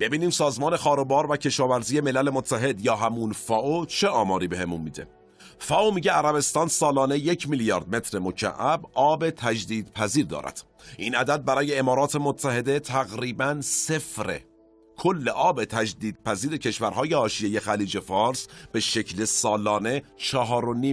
ببینیم سازمان خاروبار و کشاورزی ملل متحد یا همون فائو چه آماری بهمون میده. فائو میگه عربستان سالانه 1 میلیارد متر مکعب آب تجدیدپذیر دارد. این عدد برای امارات متحده تقریباً صفره. کل آب تجدیدپذیر کشورهای حاشیه خلیج فارس به شکل سالانه 4.5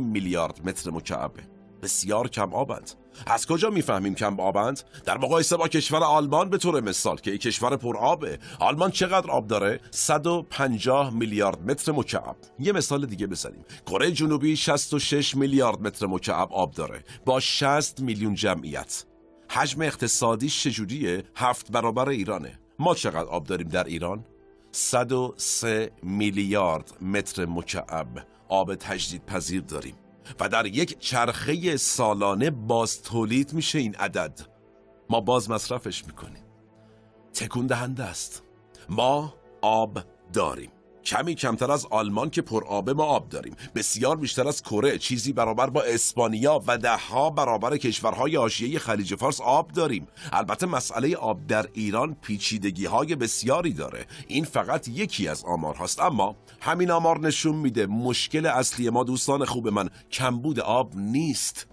میلیارد متر مکعبه. بسیار کم آبند. از کجا میفهمیم کم آبند؟ در مقایسه با کشور آلمان به طور مثال که یک کشور پر آبه. آلمان چقدر آب داره؟ 150 میلیارد متر مکعب. یه مثال دیگه بزنیم. کره جنوبی 66 میلیارد متر مکعب آب داره با 60 میلیون جمعیت. حجم اقتصادیش چجوریه؟ 7 برابر ایرانه. ما چقدر آب داریم در ایران؟ 103 میلیارد متر مکعب آب تجدیدپذیر داریم و در یک چرخه سالانه باز تولید میشه این عدد. ما باز مصرفش میکنیم. تکون دهنده است. ما آب داریم. کمی کمتر از آلمان که پر آبه ما آب داریم. بسیار بیشتر از کره، چیزی برابر با اسپانیا و 10 برابر کشورهای حاشیه خلیج فارس آب داریم. البته مسئله آب در ایران پیچیدگی‌های بسیاری داره. این فقط یکی از آمارهاست، اما همین آمار نشون میده مشکل اصلی ما دوستان خوب من کمبود آب نیست،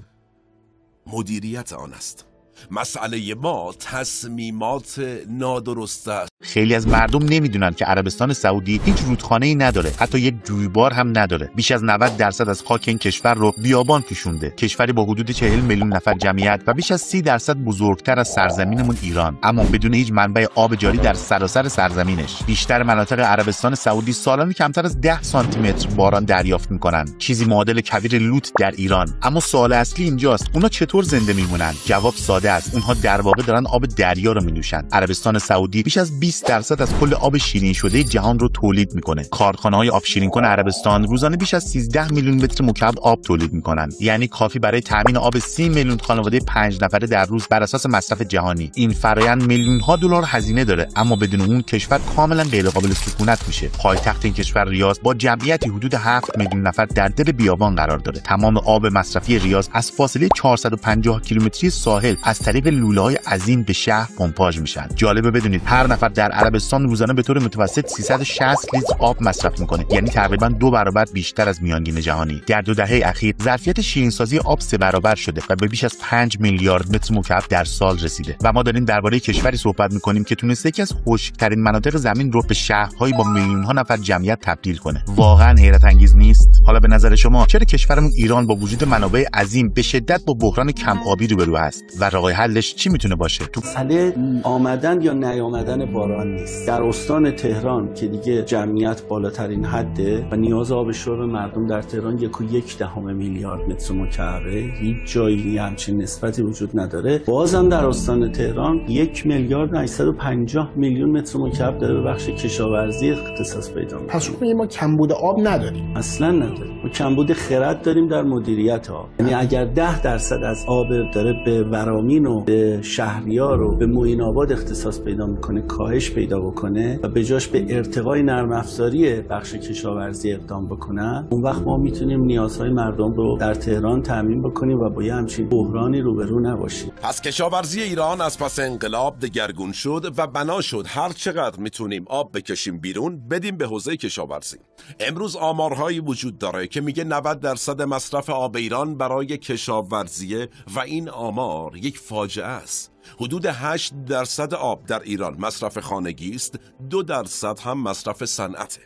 مدیریت آن است. مسئله ما تصمیمات نادرست است. خیلی از مردم نمیدونن که عربستان سعودی هیچ رودخانه‌ای نداره، حتی یک جویبار هم نداره. بیش از 90% از خاک این کشور رو بیابان پوشونده. کشوری با حدود 40 میلیون نفر جمعیت و بیش از 30% بزرگتر از سرزمینمون ایران، اما بدون هیچ منبع آب جاری در سراسر سرزمینش. بیشتر مناطق عربستان سعودی سالانه کمتر از 10 سانتی متر باران دریافت میکنن، چیزی معادل کویر لوت در ایران. اما سوال اصلی اینجاست، اونا چطور زنده میمونن؟ جواب ساده است. اونها در واقع دارن آب دریا رو می‌نوشن. عربستان سعودی بیش از 20% از کل آب شیرین شده جهان رو تولید میکنه. کارخانه‌های آب شیرین کن عربستان روزانه بیش از 13 میلیون متر مکعب آب تولید میکنن، یعنی کافی برای تامین آب 30 میلیون خانواده 5 نفره در روز بر اساس مصرف جهانی. این فرآیند میلیون‌ها دلار هزینه داره، اما بدون اون کشور کاملا غیرقابل سکونت میشه. پایتخت این کشور ریاض با جمعیتی حدود 7 میلیون نفر در دل بیابان قرار داره. تمام آب مصرفی ریاض از فاصله 450 کیلومتری ساحل از طریق لوله‌های عظیم به شهر پمپاژ میشن. جالبه بدونید هر نفر در عربستان روزانه به طور متوسط 360 لیتر آب مصرف میکنه، یعنی تقریبا 2 برابر بیشتر از میانگین جهانی. در 2 دهه اخیر ظرفیت شیرینسازی آب 3 برابر شده و به بیش از 5 میلیارد متر مکعب در سال رسیده. و ما داریم درباره کشوری صحبت میکنیم که تونسته یکی از خشک‌ترین مناطق زمین رو به شهرهایی با میلیون‌ها نفر جمعیت تبدیل کنه. واقعا حیرت انگیز نیست؟ حالا به نظر شما چرا کشورمون ایران با وجود منابع عظیم به شدت با بحران کم آبی روبرو است و راه حلش چی میتونه باشه؟ مسئله آمدن یا نیامدن باران نیست. در استان تهران که دیگه جمعیت بالاترین حده و نیاز آب شرب مردم در تهران 1.1 میلیارد متر مکعبه، هیچ جایی همچین نسبتی وجود نداره. بازم در استان تهران 1 میلیارد 850 میلیون متر مکعب داره به بخش کشاورزی اختصاص پیدا می‌کنه. پس ما کمبود آب نداریم؟ اصلا نداریم. ما کمبود خرد داریم در مدیریت آب. یعنی اگر 10% از آب داره به ورامین و به شهریار و به معین آباد اختصاص پیدا میکنه، کاهش پیدا بکنه و به جاش به ارتقای نرم افزاری بخش کشاورزی اقدام بکنن، اون وقت ما میتونیم نیازهای مردم رو در تهران تامین بکنیم و با یه همچین بحرانی روبرو نباشیم. پس کشاورزی ایران از پس انقلاب دگرگون شد و بنا شد هر چقدر میتونیم آب بکشیم بیرون بدیم به حوزه کشاورزی. امروز آمارهایی وجود داره که میگه 90% مصرف آب ایران برای کشاورزیه و این آمار یک فاجعه است. حدود 8% آب در ایران مصرف خانگی است، 2% هم مصرف صنعته.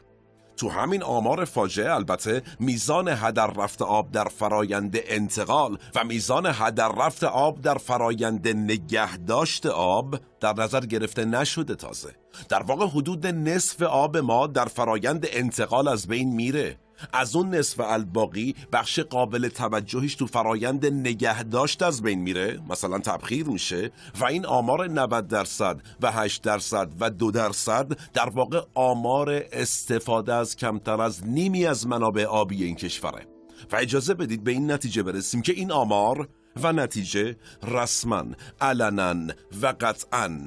تو همین آمار فاجعه البته میزان هدر رفت آب در فرایند انتقال و میزان هدر رفت آب در فرایند نگهداشت آب در نظر گرفته نشده. تازه در واقع حدود نصف آب ما در فرایند انتقال از بین میره. از اون نصف الباقی بخش قابل توجهیش تو فرایند نگهداشت از بین میره، مثلا تبخیر میشه و این آمار 90% و 8% و 2% در واقع آمار استفاده از کمتر از نیمی از منابع آبی این کشوره. و اجازه بدید به این نتیجه برسیم که این آمار و نتیجه رسما، علنا و قطعا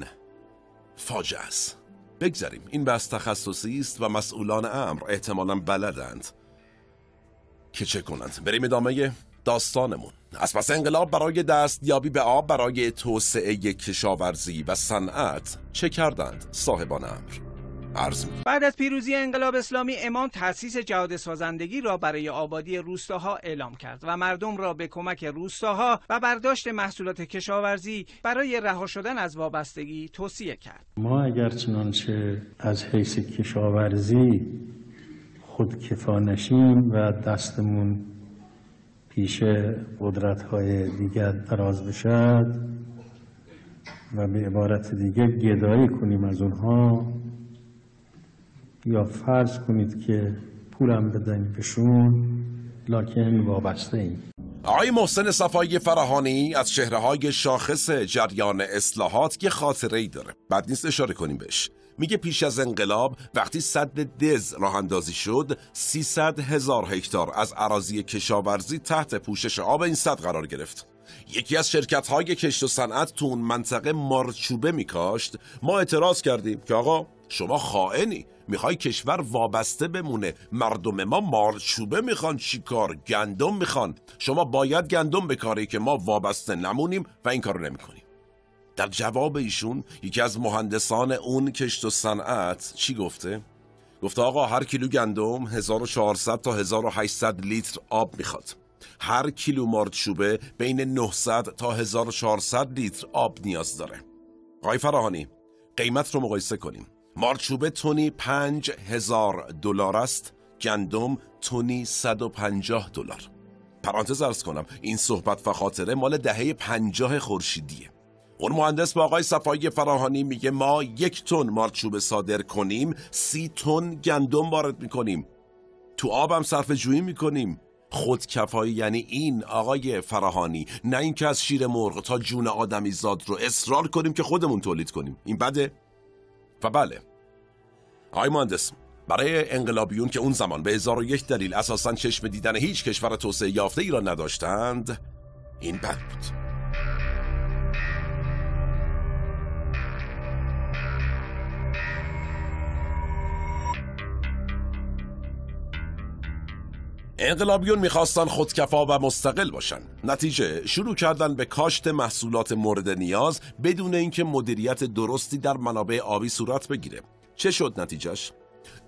فاجعه است. بگذاریم، این بحث تخصصی است و مسئولان امر احتمالاً بلدند که چه کنند. بریم ادامه داستانمون. از پس انقلاب برای دستیابی به آب برای توسعه کشاورزی و صنعت چه کردند صاحبان امر؟ عرض می‌کنم. بعد از پیروزی انقلاب اسلامی، امام تأسیس جهاد سازندگی را برای آبادی روستاها اعلام کرد و مردم را به کمک روستاها و برداشت محصولات کشاورزی برای رها شدن از وابستگی توصیه کرد. ما اگر چنانچه از حیث کشاورزی خودکفا نشیم و دستمون پیش قدرت‌های دیگر دراز بشد و به عبارت دیگه گدایی کنیم از اونها، یا فرض کنید که پولم بدن بهشون، لکن وابسته ایم. آقای محسن صفایی فراهانی از چهره‌های شاخص جریان اصلاحات که خاطره‌ای داره، بد نیست اشاره کنیم بهش. میگه پیش از انقلاب وقتی سد دز راه اندازی شد، 300,000 هکتار از اراضی کشاورزی تحت پوشش آب این سد قرار گرفت. یکی از شرکت‌های کشت و صنعت تو اون منطقه مارچوبه میکاشت. ما اعتراض کردیم که آقا شما خائنی، میخوای کشور وابسته بمونه، مردم ما مارچوبه میخوان، چیکار؟ گندم میخوان. شما باید گندم بکاری که ما وابسته نمونیم و این کارو نمیکنیم. در جواب ایشون یکی از مهندسان اون کشت و صنعت چی گفته؟ گفته آقا هر کیلو گندم 1400 تا 1800 لیتر آب میخواد. هر کیلو مارچوبه بین 900 تا 1400 لیتر آب نیاز داره. آقای فراهانی، قیمت رو مقایسه کنیم. مارچوبه تونی $5000 است، گندم تونی $150. پرانتز عرض کنم این صحبت و خاطره مال دهه 50 خورشیدیه. اون مهندس با آقای صفایی فراهانی میگه ما 1 تن مارچوبه صادر کنیم 30 تن گندم وارد میکنیم، تو آبم صرفه جویی میکنیم. خودکفایی یعنی این آقای فراهانی، نه اینکه از شیر مرغ تا جون آدمی زاد رو اصرار کنیم که خودمون تولید کنیم. این بده؟ و بله آقای مهندس، برای انقلابیون که اون زمان به 1001 دلیل اساساً چشم دیدن هیچ کشور توسعه یافته ای را نداشتند، این بد بود. انقلابیون میخواستن خودکفا و مستقل باشن. نتیجه شروع کردن به کاشت محصولات مورد نیاز بدون اینکه مدیریت درستی در منابع آبی صورت بگیره. چه شد نتیجهش؟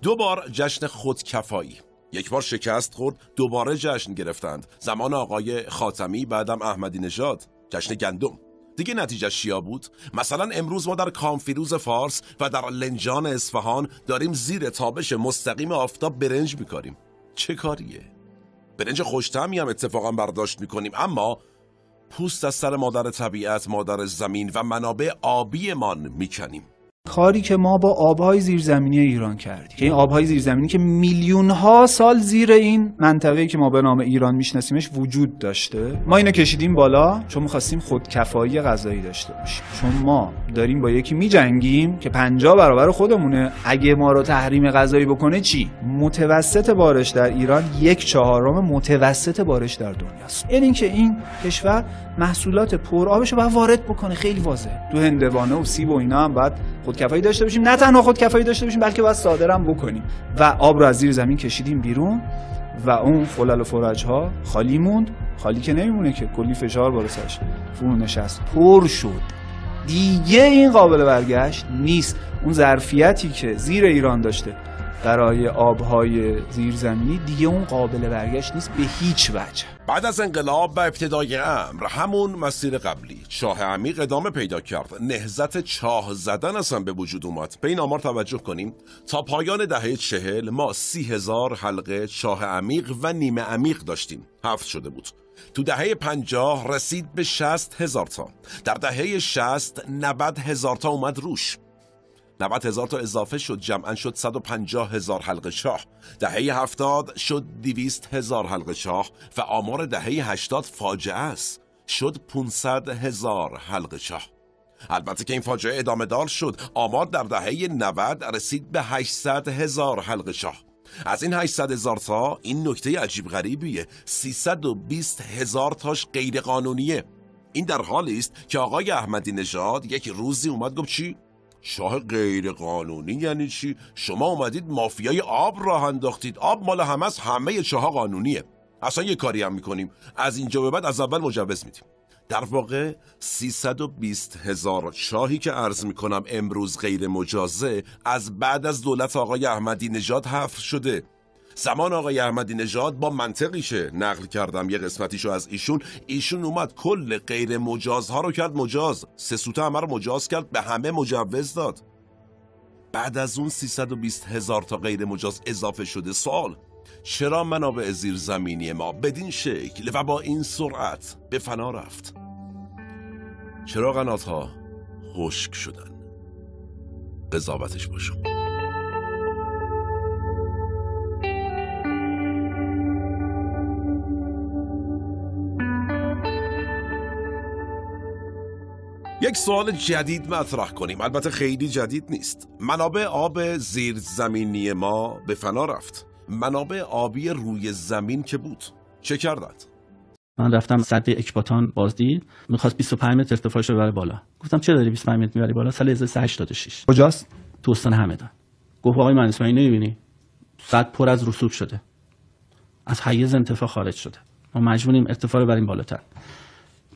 2 بار جشن خودکفایی. 1 بار شکست خورد، دوباره جشن گرفتند. زمان آقای خاتمی، بعدم احمدی نژاد، جشن گندم. دیگه نتیجه چیا بود؟ مثلا امروز ما در کامفیروز فارس و در لنجان اصفهان داریم زیر تابش مستقیم آفتاب برنج میکاریم. چه کاریه؟ برنج خوش‌طعمی هم اتفاقا برداشت میکنیم، اما پوست از سر مادر طبیعت، مادر زمین و منابع آبیمان میکنیم. کاری که ما با آبهای زیرزمینی ایران کردیم که این آبهای زیرزمینی که میلیون‌ها سال زیر این منطقه‌ای که ما به نام ایران میشناسیمش وجود داشته، ما اینو کشیدیم بالا چون می‌خواستیم خودکفایی غذایی داشته باشیم. چون ما داریم با یکی می‌جنگیم که 50 برابر خودمونه. اگه ما رو تحریم غذایی بکنه چی؟ متوسط بارش در ایران 1/4 متوسط بارش در دنیاست. یعنی اینکه این کشور محصولات پرآبش رو باید وارد بکنه. خیلی واضحه. تو هندوانه و سیب و اینا هم باید خودکفایی داشته باشیم. نه تنها خودکفایی داشته باشیم بلکه باید صادرم بکنیم. و آب رو از زیر زمین کشیدیم بیرون و اون فلل و فرج‌ها خالی موند. خالی که نمیمونه که، کلی فشار بالا سرش فرو نشست، پر شد. دیگه این قابل برگشت نیست. اون ظرفیتی که زیر ایران داشته برای آبهای زیرزمینی دیگه اون قابل برگشت نیست به هیچ وجه. بعد از انقلاب و ابتدای امر همون مسیر قبلی، چاه عمیق ادامه پیدا کرد. نهضت چاه زدن اصلا به وجود اومد. به این آمار توجه کنیم، تا پایان دهه 40 ما 30,000 حلقه چاه عمیق و نیمه عمیق داشتیم. 7 شده بود. تو دهه 50 رسید به 60,000 تا. در دهه 60 90,000 تا اومد روش. 90,000 تا اضافه شد، جمعاً شد 150,000 حلقه چاه. دهه 70 شد 200,000 حلقه چاه و آمار دهه 80 فاجعه است، شد 500,000 حلقه چاه. البته که این فاجعه ادامه دار شد. آمار در دهه 90 رسید به 800,000 حلقه چاه. از این 800,000 تا این نکته عجیب غریبیه، 320,000 تاش غیر قانونیه. این در حالی است که آقای احمدی نژاد یک روزی اومد گفت چی؟ چاه غیر قانونی یعنی چی؟ شما اومدید مافیای آب راه انداختید. آب مال همه است، همه چاها قانونیه. اصلا یه کاری هم میکنیم، از اینجا به بعد از اول مجوز میدیم. در واقع 320,000 چاهی که عرض میکنم امروز غیر مجازه از بعد از دولت آقای احمدی نژاد حفر شده. زمان آقای احمدی نژاد با منطقیشه نقل کردم یه قسمتیشو از ایشون اومد کل غیر مجازها رو کرد مجاز، 3 سوته همه رو مجاز کرد، به همه مجوز داد. بعد از اون 320,000 تا غیر مجاز اضافه شده. سوال چرا منابع زیرزمینی ما بدین شکل و با این سرعت به فنا رفت؟ چرا قنات‌ها خشک شدن؟ قضاوتش باشم. یک سوال جدید مطرح کنیم، البته خیلی جدید نیست. منابع آب زیرزمینی ما به فنا رفت. منابع آبی روی زمین که بود چه کردند؟ من رفتم سد اکباتان بازدید، می‌خواست 25 متر ارتفاعش رو ببره بالا. گفتم چرا داری 25 متر میبری بالا؟ سال 1386. کجاست؟ تو استان همدان. گفت آقای مهندس من نمی‌بینی؟ سد پر از رسوب شده. از حیز انتفاع خارج شده. ما مجبوریم ارتفاع رو بریم بالاتر.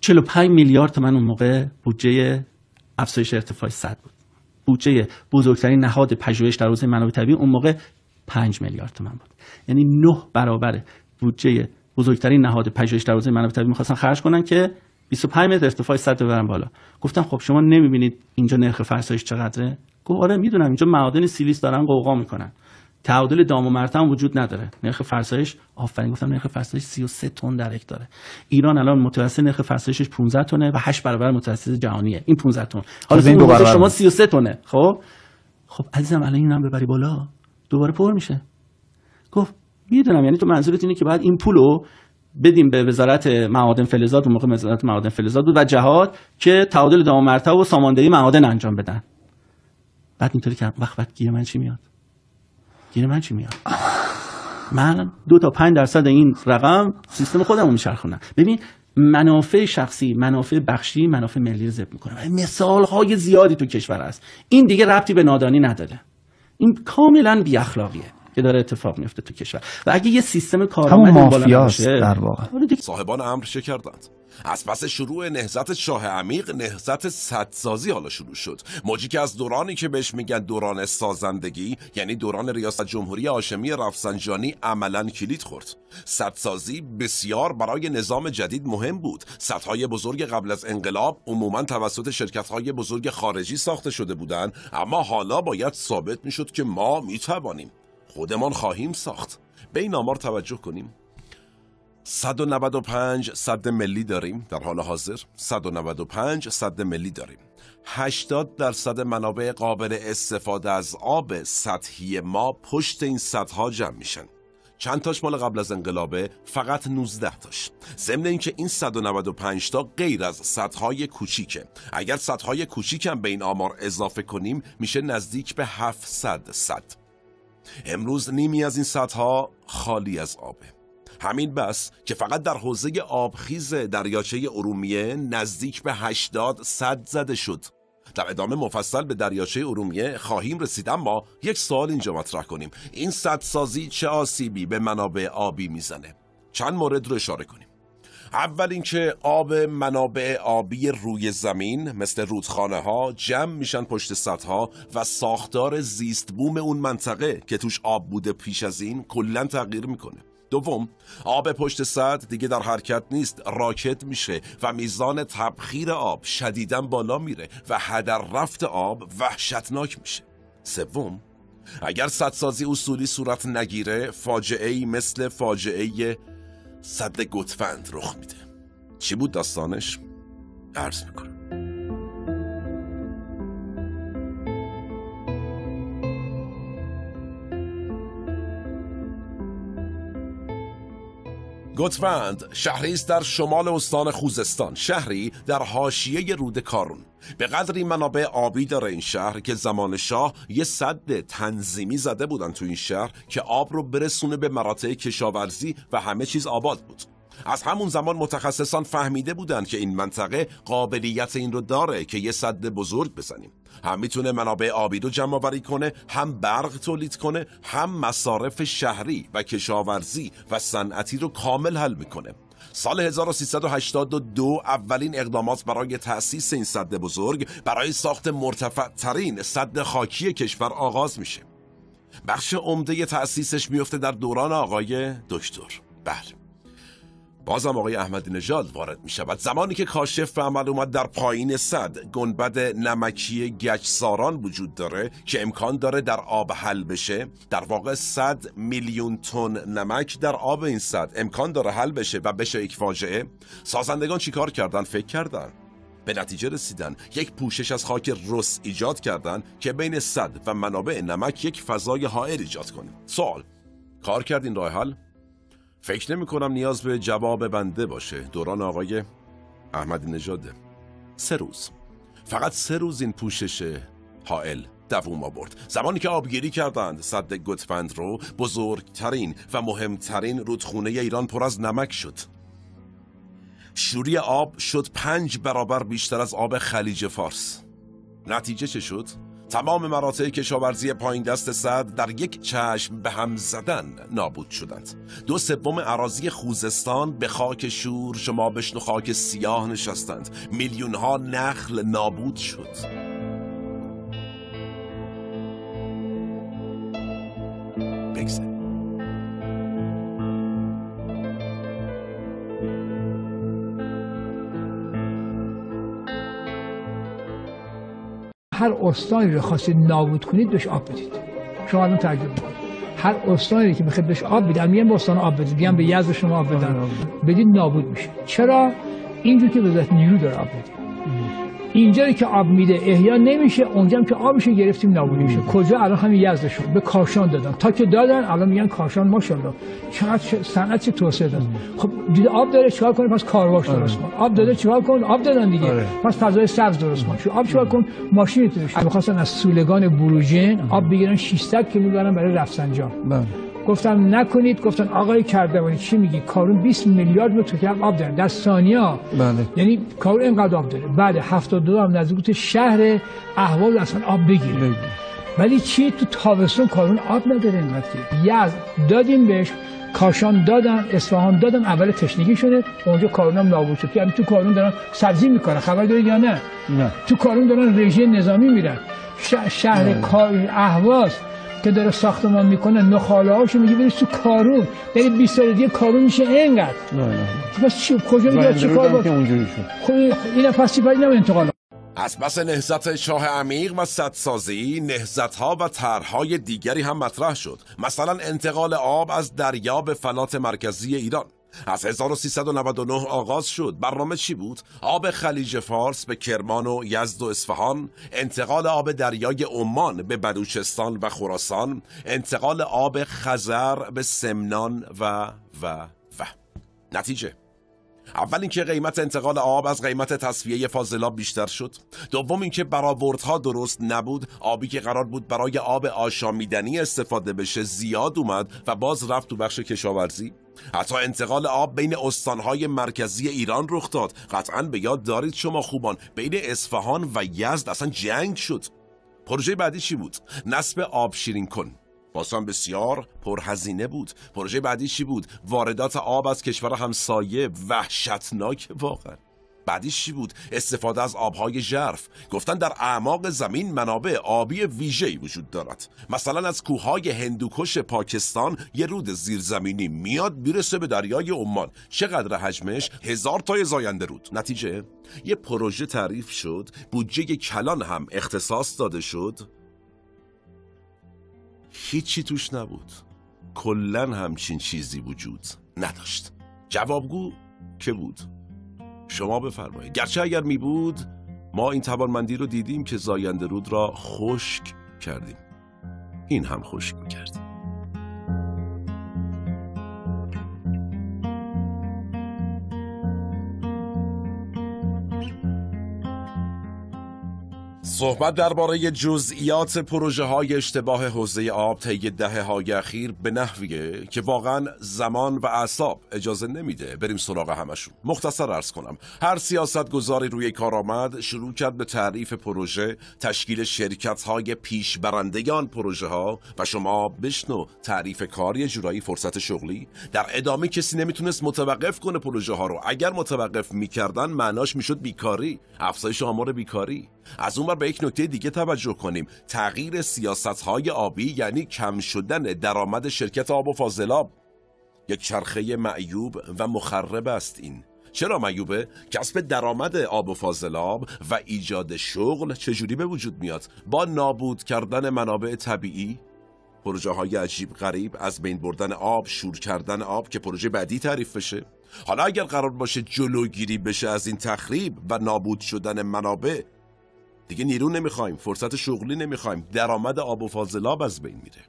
45 میلیارد تومان اون موقع بودجه افزایش ارتفاع سد بود. بودجه بزرگترین نهاد پژوهش در حوزه منابع طبیعی اون موقع 5 میلیارد تومان بود. یعنی 9 برابر بودجه بزرگترین نهاد پژوهش در حوزه منابع طبیعی می‌خواستن خرج کنن که 25 متر ارتفاع سد رو ببرن بالا. گفتم خب شما نمی‌بینید اینجا نرخ فرسایش چقدره؟ گفت آره میدونم، اینجا معادن سیلیس دارن قوقا میکنن. تعادل دام و مرتع هم وجود نداره. نرخ فرسایش آفرین گفتم نرخ فرسایش 33 تن در هکتاره. ایران الان متوسط نرخ فرسایشش 15 تنه و 8 برابر متوسط جهانیه. این 15 تن. حالا این دو شما 33 تنه. خب عزیزم الان اینم ببری بالا دوباره پر میشه. گفت میدونم، یعنی تو منظورت اینه که بعد این پولو بدیم به وزارت معادن فلزات، اون موقع وزارت معادن فلزات بود و جهاد، که تعادل دام و مرتع و ساماندهی معادن انجام بدن. بعد اینطوری که وقت گیر من چی میاد؟ من 2 تا 5% این رقم سیستم خودمو میچرخونم. ببین منافع شخصی، منافع بخشی، منافع ملی رو ضبط میکنه. مثال های زیادی تو کشور هست. این دیگه ربطی به نادانی نداره. این کاملا بی اخلاقیه که داره اتفاق میفته تو کشور. و اگه یه سیستم کارآمد بالا باشه در واقع صاحبان امر چه کردند؟ از پس شروع نهضت شاه عمیق، نهضت سدسازی حالا شروع شد. موجی که از دورانی که بهش میگن دوران سازندگی، یعنی دوران ریاست جمهوری هاشمی رفسنجانی، عملاً کلید خورد. سدسازی بسیار برای نظام جدید مهم بود. سدهای بزرگ قبل از انقلاب عموماً توسط شرکت‌های بزرگ خارجی ساخته شده بودند، اما حالا باید ثابت میشد که ما میتوانیم، خودمان خواهیم ساخت. به این آمار توجه کنیم. 195 سد ملی داریم در حال حاضر. 195 سد ملی داریم. 80% منابع قابل استفاده از آب سطحی ما پشت این سدها جمع میشن. چند تاش مال قبل از انقلابه؟ فقط 19 تاش. ضمن اینکه این 195 تا غیر از سدهای کوچیکه. اگر سدهای کوچیکم به این آمار اضافه کنیم میشه نزدیک به 700 سد. امروز نیمی از این سدها خالی از آبه. همین بس که فقط در حوزه آبخیز دریاچه ارومیه نزدیک به 80 سد زده شد. در ادامه مفصل به دریاچه ارومیه خواهیم رسید، اما یک سوال اینجا مطرح کنیم. این سدسازی چه آسیبی به منابع آبی میزنه؟ چند مورد رو اشاره کنیم. اول اینکه آب منابع آبی روی زمین مثل رودخانه ها جمع میشن پشت سدها و ساختار زیست بوم اون منطقه که توش آب بوده پیش از این کلاً تغییر میکنه. دوم، آب پشت سد دیگه در حرکت نیست، راکت میشه و میزان تبخیر آب شدیداً بالا میره و هدر رفت آب وحشتناک میشه. سوم، اگر سدسازی اصولی صورت نگیره، فاجعه‌ای مثل فاجعه سد گوتفند رخ میده. چی بود داستانش؟ عرض میکنم. گوتفند شهری است در شمال استان خوزستان، شهری در حاشیه رود کارون. به قدری منابع آبی داره این شهر که زمان شاه یه سد تنظیمی زده بودن تو این شهر که آب رو برسونه به مراتع کشاورزی و همه چیز آباد بود. از همون زمان متخصصان فهمیده بودن که این منطقه قابلیت این رو داره که یه سد بزرگ بزنیم. هم میتونه منابع آبی رو جمع آوری کنه، هم برق تولید کنه، هم مصارف شهری و کشاورزی و صنعتی رو کامل حل میکنه. سال 1382 اولین اقدامات برای تأسیس این سد بزرگ برای ساخت مرتفع ترین سد خاکی کشور آغاز میشه. بخش عمده تأسیسش میفته در دوران آقای دکتر. بله، بازم آقای احمدی نژاد وارد می شود. زمانی که کاشف به عمل اومد در پایین سد گنبد نمکی گچساران وجود داره که امکان داره در آب حل بشه. در واقع 100 میلیون تن نمک در آب این سد امکان داره حل بشه و بشه یک فاجعه. سازندگان چیکار کردن؟ فکر کردن، به نتیجه رسیدن، یک پوشش از خاک رس ایجاد کردن که بین سد و منابع نمک یک فضای حائل ایجاد کنه. سوال، کار کردین راه حل؟ فکر نمی کنم نیاز به جواب بنده باشه. دوران آقای احمدی نژاده. 3 روز، فقط 3 روز این پوشش حائل دوام آورد. زمانی که آبگیری کردند سد گوتفند رو، بزرگترین و مهمترین رودخونه ایران پر از نمک شد. شوری آب شد 5 برابر بیشتر از آب خلیج فارس. نتیجه چه شد؟ تمام مراتع کشاورزی پایین دست سد در یک چشم به هم زدن نابود شدند. 2/3 اراضی خوزستان به خاک شور، شما بشنو خاک سیاه نشستند. میلیون ها نخل نابود شد. بگذاریم. هر استانی رو خواستید نابود کنید بهش آب بدید. شما الان تعجب می‌کنید. هر استانی که میخواد بهش آب بدید، میگم به استان آب بدید، میگم به یزد شما آب بدن، بدید نابود میشه. چرا؟ اینجور که وزارت نیرو داره آب میده. اینجایی که آب میده احیا نمیشه، اونجا هم که آبش گرفتیم نابود میشه. کجا؟ الان همین یزد شد. به کاشان دادن. تا که دادن الان میگن کاشان ماشاءالله چقدر صنعت توسعه داد. خب دیگه آب داره چیکار کنه؟ پس کارواش درست کن. آب داده چیکار کن؟ آب دادن دیگه. پس فضای سبز درست کن. آب چیکار کن؟ ماشین توش. می‌خواستن از سولگان بروجین آب بگیرن 600 کیلو برن برای رفسنجان. گفتم نکنید. گفتن آقای کردوانی چی میگی؟ کارون 20 میلیارد متر آب داره در ثانیه. یعنی کارون اینقدر آب داره. بعد 72 هم نزدیک شهر اهواز اصلا آب بگیره. ولی چی؟ تو تابستون کارون آب نداره اینقدر. یزد دادیم بهش، کاشان دادن، اصفهان دادن، اول تشنگی شده، اونجا کارون هم نابود شد. یعنی تو کارون دارن سبزی میکنن، خبر دارید یا نه؟ تو کارون دارن رژه نظامی میرن. شهر اهواز که داره ساختمان میکنه نخاله هاشو میگه برید تو کارون، یعنی 20 سال دیگه کارون میشه اینقدر. پس چی کجا میاد چیکار با اونجوری شد؟ خب اینا پس چی باید انتقال از پس نهضت شاه عمیق و سدسازی، نهضت‌ها و طرح‌های دیگری هم مطرح شد. مثلا انتقال آب از دریا به فلات مرکزی ایران. از 1399 آغاز شد. برنامه چی بود؟ آب خلیج فارس به کرمان و یزد و اصفهان، انتقال آب دریای عمان به بلوچستان و خراسان، انتقال آب خزر به سمنان و نتیجه، اول اینکه قیمت انتقال آب از قیمت تصفیه فاضلاب بیشتر شد. دوم اینکه برآوردها درست نبود. آبی که قرار بود برای آب آشامیدنی استفاده بشه زیاد اومد و باز رفت تو بخش کشاورزی. حتی انتقال آب بین استانهای مرکزی ایران رخ داد. قطعاً به یاد دارید شما خوبان، بین اصفهان و یزد اصلا جنگ شد. پروژه بعدی چی بود؟ نصب آب شیرین کن. بازم بسیار پرهزینه بود. پروژه بعدی چی بود؟ واردات آب از کشور همسایه. وحشتناک واقعا. بعدیش چی بود؟ استفاده از آبهای ژرف. گفتن در اعماق زمین منابع آبی ویژه‌ای وجود دارد. مثلا از کوههای هندوکش پاکستان یه رود زیرزمینی میاد میرسه به دریای عمان. چقدر حجمش؟ 1000 تا زاینده رود. نتیجه یه پروژه تعریف شد، بودجه کلان هم اختصاص داده شد، هیچی توش نبود. کلن همچین چیزی وجود نداشت. جوابگو که بود؟ شما بفرمایید. گرچه اگر می بود ما این توانمندی رو دیدیم که زاینده رود را خشک کردیم. این هم خشک می کردیم. صحبت درباره جزئیات پروژه های اشتباه حوزه آب طی دهه‌های اخیر به نحویه که واقعا زمان و اعصاب اجازه نمیده بریم سراغ همشون. مختصر عرض کنم، هر سیاستگزاری روی کار آمد شروع کرد به تعریف پروژه، تشکیل شرکت های پیشبرندگان پروژه ها و شما بشنو تعریف کار یه جورایی فرصت شغلی. در ادامه کسی نمیتونست متوقف کنه پروژه ها رو. اگر متوقف میکردن معناش میشد بیکاری، افزایش آمار بیکاری. از اون به یک نکته دیگه توجه کنیم، تغییر سیاست‌های آبی یعنی کم شدن درآمد شرکت آب و فاضلاب. یک چرخه معیوب و مخرب است این. چرا معیوبه؟ کسب درآمد آب و فاضلاب و ایجاد شغل چجوری به وجود میاد؟ با نابود کردن منابع طبیعی، پروژه های عجیب غریب، از بین بردن آب، شور کردن آب که پروژه بعدی تعریف بشه. حالا اگر قرار باشه جلوگیری بشه از این تخریب و نابود شدن منابع، دیگه نیرو نمیخوایم، فرصت شغلی نمیخوایم، درآمد آب و فاضلاب از بین میره.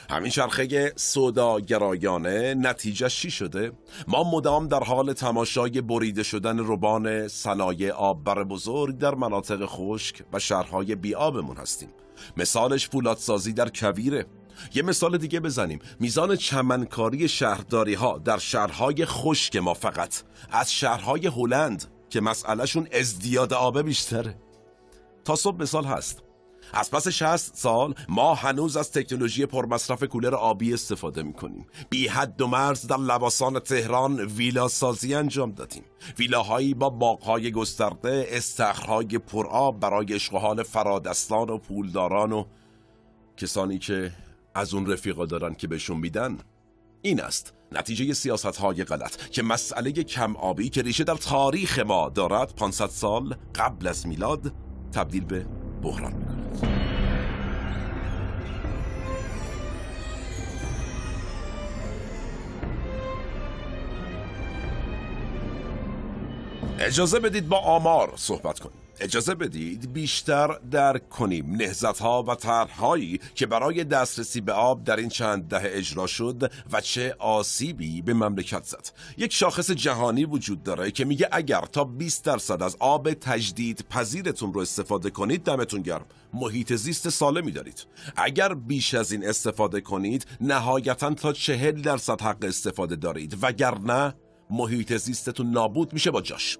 همین چرخه سوداگرایانه نتیجهش چی شده؟ ما مدام در حال تماشای بریده شدن ربان صنایع آببر بزرگ در مناطق خشک و شهرهای بی آبمون هستیم. مثالش فولادسازی در کویره. یه مثال دیگه بزنیم، میزان چمنکاری شهرداری ها در شهرهای خشک ما فقط از شهرهای هلند که مسئلهشون ازدیاد آب بیشتره. تا صبح مثال هست. از پس 60 سال ما هنوز از تکنولوژی پرمصرف کولر آبی استفاده میکنیم. بی حد و مرز در لواسان تهران ویلا سازی انجام دادیم. ویلاهایی با باغهای گسترده، استخرهای پرآب برای اشغال فرادستان و پولداران و کسانی که از اون رفیقا دارن که بهشون میدن. این است نتیجه سیاست‌های غلط که مسئله کم آبی که ریشه در تاریخ ما دارد 500 سال قبل از میلاد تبدیل به بحران می‌کند. اجازه بدید با آمار صحبت کنیم. اجازه بدید بیشتر درک کنیم نهضت‌ها و طرح‌هایی که برای دسترسی به آب در این چند دهه اجرا شد و چه آسیبی به مملکت زد. یک شاخص جهانی وجود داره که میگه اگر تا 20% از آب تجدید پذیرتون رو استفاده کنید دمتون گرم، محیط زیست سالمی دارید. اگر بیش از این استفاده کنید نهایتاً تا 40% حق استفاده دارید، وگرنه محیط زیستتون نابود میشه با جاش.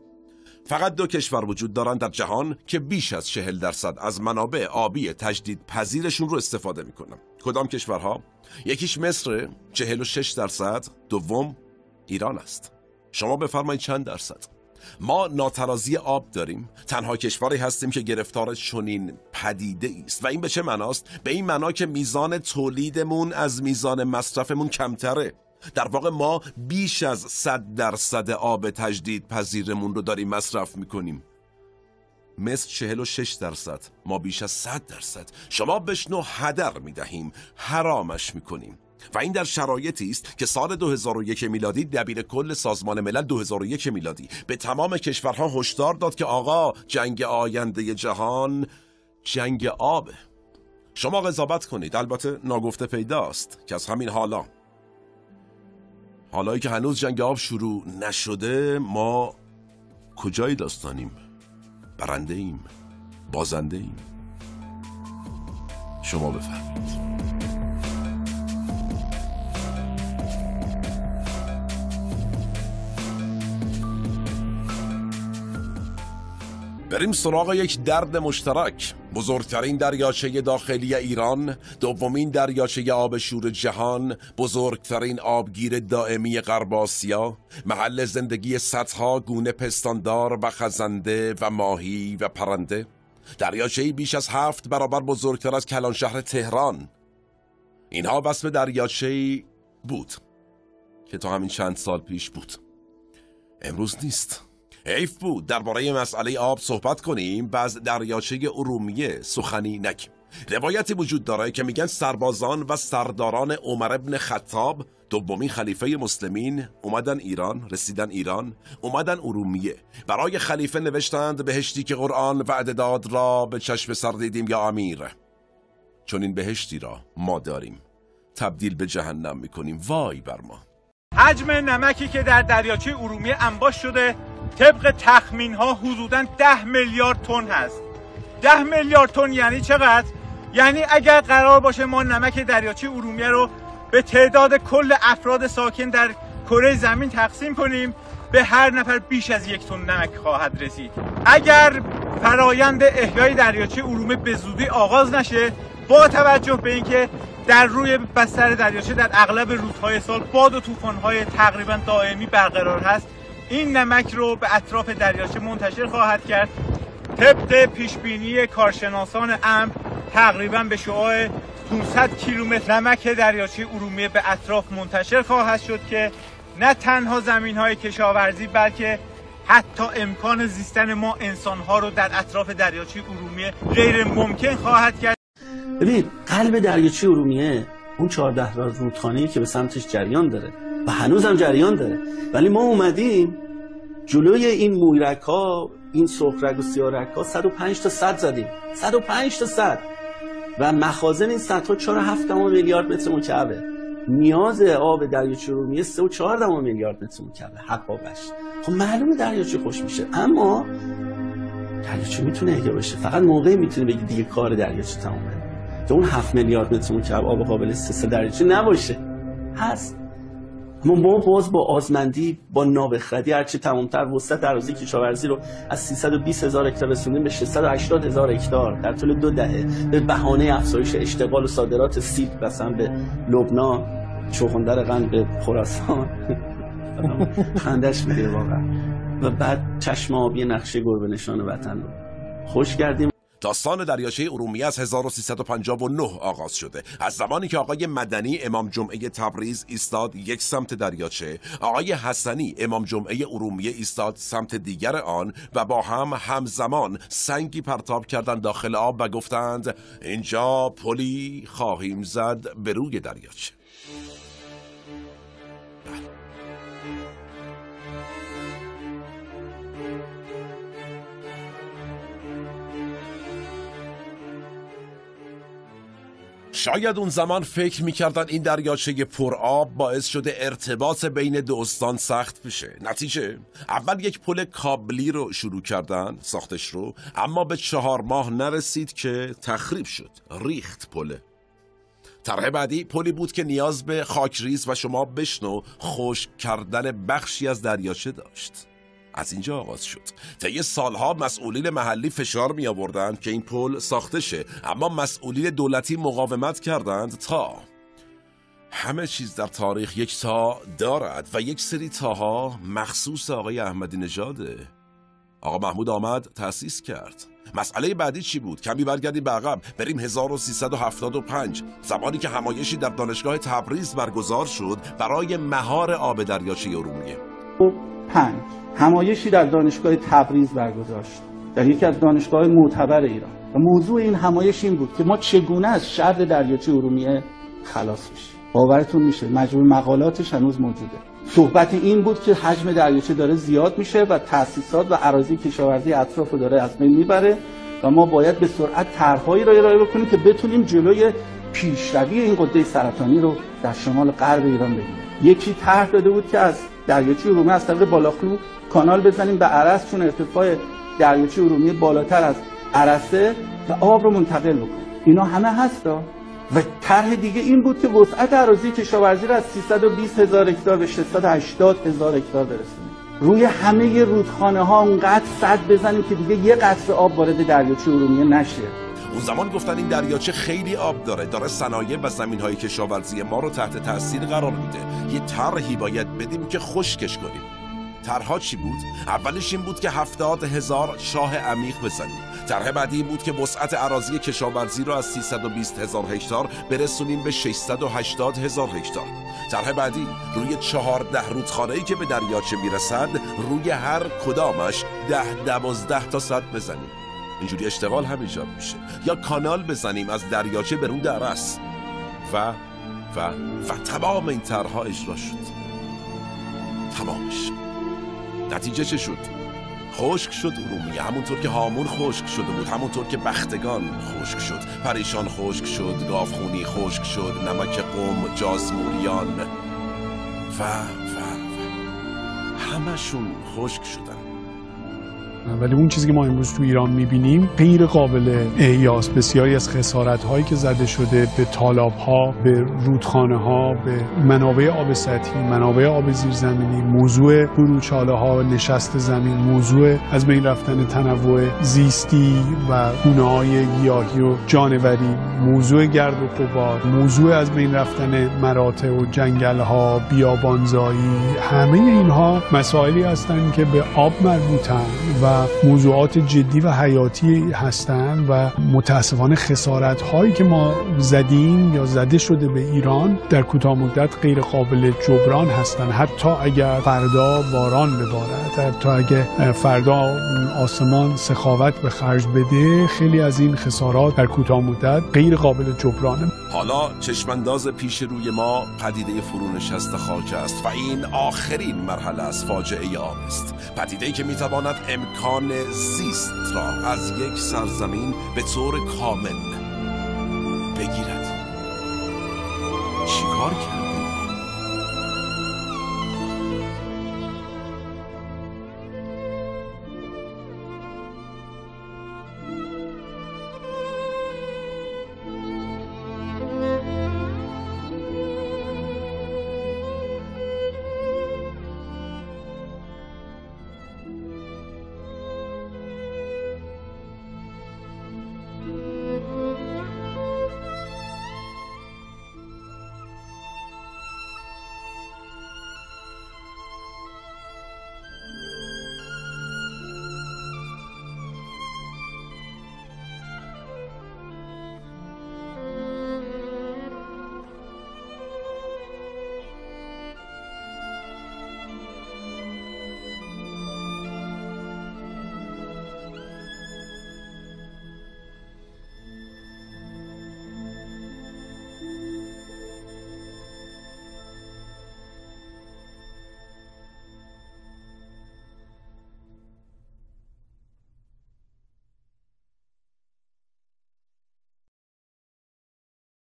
فقط 2 کشور وجود دارن در جهان که بیش از 40% از منابع آبی تجدید پذیرشون رو استفاده میکنن. کدام کشورها؟ یکیش مصر 46%، دوم ایران است. شما بفرمایید چند درصد؟ ما ناترازی آب داریم. تنها کشوری هستیم که گرفتار چنین پدیده است. و این به چه معناست؟ به این معنا که میزان تولیدمون از میزان مصرفمون کمتره. در واقع ما بیش از 100% آب تجدید پذیرمون رو داریم مصرف میکنیم. مصر 46%، ما بیش از 100%. شما بشنو هدر میدهیم، حرامش میکنیم. و این در شرایطی است که سال 2001 میلادی دبیر کل سازمان ملل 2001 میلادی به تمام کشورها هشدار داد که آقا جنگ آینده جهان جنگ آبه. شما قضاوت کنید. البته ناگفته پیداست که از همین حالایی که هنوز جنگ آب شروع نشده ما کجای داستانیم؟ برنده ایم؟ بازنده ایم؟ شما بفرمایید. بریم سراغ یک درد مشترک. بزرگترین دریاچه داخلی ایران، دومین دریاچه آب شور جهان، بزرگترین آبگیر دائمی غرب آسیا، محل زندگی صدها گونه پستاندار و خزنده و ماهی و پرنده، دریاچه‌ای بیش از 7 برابر بزرگتر از کلان شهر تهران. اینها وصف دریاچه‌ای بود که تا همین چند سال پیش بود، امروز نیست. حیف بود درباره مسئله آب صحبت کنیم و از دریاچه ارومیه سخنی نگیم. روایتی وجود داره که میگن سربازان و سرداران عمر ابن خطاب، دومین خلیفه مسلمین، اومدن ایران، رسیدن ایران، اومدن ارومیه، برای خلیفه نوشتند بهشتی که قرآن وعده داد را به چشم سر دیدیم یا امیر. چون این بهشتی را ما داریم تبدیل به جهنم میکنیم. وای بر ما. حجم نمکی که در دریاچه ارومیه انباش شده طبق تخمین ها حدوداً 10 میلیارد تن هست. 10 میلیارد تن یعنی چقدر؟ یعنی اگر قرار باشه ما نمک دریاچه ارومیه رو به تعداد کل افراد ساکن در کره زمین تقسیم کنیم، به هر نفر بیش از 1 تن نمک خواهد رسید. اگر فرایند احیای دریاچه ارومیه به زودی آغاز نشه، با توجه به اینکه در روی بستر دریاچه در اغلب روزهای سال باد و طوفان‌های تقریبا دائمی برقرار هست، این نمک رو به اطراف دریاچه منتشر خواهد کرد. طبق پیشبینی کارشناسان امن تقریبا به شعاع 500 کیلومتر نمک دریاچه ارومیه به اطراف منتشر خواهد شد که نه تنها زمین‌های کشاورزی بلکه حتی امکان زیستن ما انسان‌ها رو در اطراف دریاچه ارومیه غیر ممکن خواهد کرد. ببین قلب دریاچه ارومیه اون 14 رودخانه‌ای که به سمتش جریان داره و هنوزم جریان داره، ولی ما اومدیم جلوی این مویرک‌ها، این سرخرگ و سیاه‌رگ‌ها 105 تا سد زدیم، 105 تا سد و مخازن این سدها 4.7 میلیارد متر مکعبه. نیاز آب دریاچه ارومیه 3.4 میلیارد متر مکعبه حبابش. خب معلومه دریاچه خوش میشه، اما دریاچه میتونه احیا بشه فقط موقعی میتونه بگی دیگه کار دریاچه تمومه که اون 7 میلیارد متر مکعب آب قابل استحصال دریاچه نباشه. هست ما باز با آزمندی، با نابخردی هرچی تمامتر وسعت اراضی کشاورزی رو از 320,000 هکتار رسوندیم به 680,000 هکتار در طول 2 دهه به بهانه افزایش اشتغال و صادرات سیب مثلا به لبنان، چوخندر قند به خراسان. خندش میگیره واقعا. و بعد چشم آبی نقشه گربه نشان وطن رو خوش کردیم. داستان دریاچه ارومیه از 1359 آغاز شده، از زمانی که آقای مدنی امام جمعه تبریز ایستاد یک سمت دریاچه، آقای حسنی امام جمعه ارومیه ایستاد سمت دیگر آن و با هم همزمان سنگی پرتاب کردند داخل آب و گفتند اینجا پلی خواهیم زد به روی دریاچه. شاید اون زمان فکر میکردن این دریاچه پرآب باعث شده ارتباط بین دو استان سخت بشه. نتیجه اول یک پل کابلی رو شروع کردن ساختش رو، اما به 4 ماه نرسید که تخریب شد، ریخت پله. طرح بعدی پلی بود که نیاز به خاکریز و شما بشنو خشک کردن بخشی از دریاچه داشت. از اینجا آغاز شد. طی سالها مسئولین محلی فشار می آوردند که این پل ساخته شه، اما مسئولین دولتی مقاومت کردند تا همه چیز در تاریخ یک تا دارد و یک سری تاها مخصوص آقای احمدی نژاده. آقا محمود آمد تأسیس کرد. مسئله بعدی چی بود؟ کمی برگردیم به عقب، بریم 1375 زمانی که همایشی در دانشگاه تبریز برگزار شد برای مهار آب دریاچه ارومیه. 5 همایشی در دانشگاه تبریز برگزار شد، در یکی از دانشگاه‌های معتبر ایران، و موضوع این همایش این بود که ما چگونه از شر دریاچه ارومیه خلاص بشیم. باورتون میشه مجموع مقالاتش هنوز موجوده. صحبت این بود که حجم دریاچه داره زیاد میشه و تأسیسات و اراضی کشاورزی اطرافو داره از بین میبره و ما باید به سرعت طرحهایی را ارائه بکنیم که بتونیم جلوی پیشروی این غده سرطانی رو در شمال غرب ایران بگیریم. یکی طرح داده بود که از دریاچه ارومیه از طریق بالاخلو کانال بزنیم به عرس، چون ارتفاع دریاچه ارومیه بالاتر از عرسه و آب رو منتقل بکنیم. اینا همه هستا. و طرح دیگه این بود که وسعت اراضی کشاورزی رو از 320,000 هکتار به 680,000 هکتار برسونیم. روی همه رودخانه ها اونقدر سد بزنیم که دیگه یه قطره آب وارد دریاچه ارومیه نشه. اون زمان گفتن این دریاچه خیلی آب داره صنایع و زمین‌های کشاورزی ما رو تحت تاثیر قرار میده. یه طرحی باید بدیم که خشکش کنیم. طرح‌ها چی بود؟ اولش این بود که 70,000 چاه عمیق بزنیم. طرح بعدی این بود که وسعت اراضی کشاورزی رو از 320,000 هکتار برسونیم به 680,000 هکتار. طرح بعدی روی 14 رودخانه‌ای که به دریاچه میرسند روی هر کدامش 10-12 تا سد بزنیم. اینجوری اشتغال هم ایجاد میشه. یا کانال بزنیم از دریاچه به رود عرس و تمام این طرح‌ها اجرا شد. تمامش. نتیجه چه شد؟ خشک شد ارومیه، همونطور که هامون خشک شده بود، همونطور که بختگان خشک شد، پریشان خشک شد، گاوخونی خشک شد، نمک قم، جازموریان و همشون خشک شدن. هستن، ولی اون چیزی که ما امروز تو ایران میبینیم غیر قابل احیاست. بسیاری از خسارت هایی که زده شده به تالاب ها، به رودخانه ها، به منابع آب سطحی، منابع آب زیرزمینی، موضوع فروچاله ها، نشست زمین، موضوع از بین رفتن تنوع زیستی و گونه های گیاهی و جانوری، موضوع گرد و غبار، موضوع از بین رفتن مراتع و جنگل ها، بیابانزایی، همه اینها مسائلی هستند که به آب مربوطن و موضوعات جدی و حیاتی هستند و متاسفانه خسارت هایی که ما زدیم یا زده شده به ایران در کوتاه مدت غیر قابل جبران هستند. حتی اگر فردا باران ببارد، حتی اگر فردا آسمان سخاوت به خرج بده، خیلی از این خسارات در کوتاه مدت غیر قابل جبرانه. حالا چشمانداز پیش روی ما پدیده فرونشست خاک است و این آخرین مرحله از فاجعه آب است. پدیده‌ای که میتواند امکان زیست را از یک سرزمین به طور کامل بگیرد. چیکار کرد؟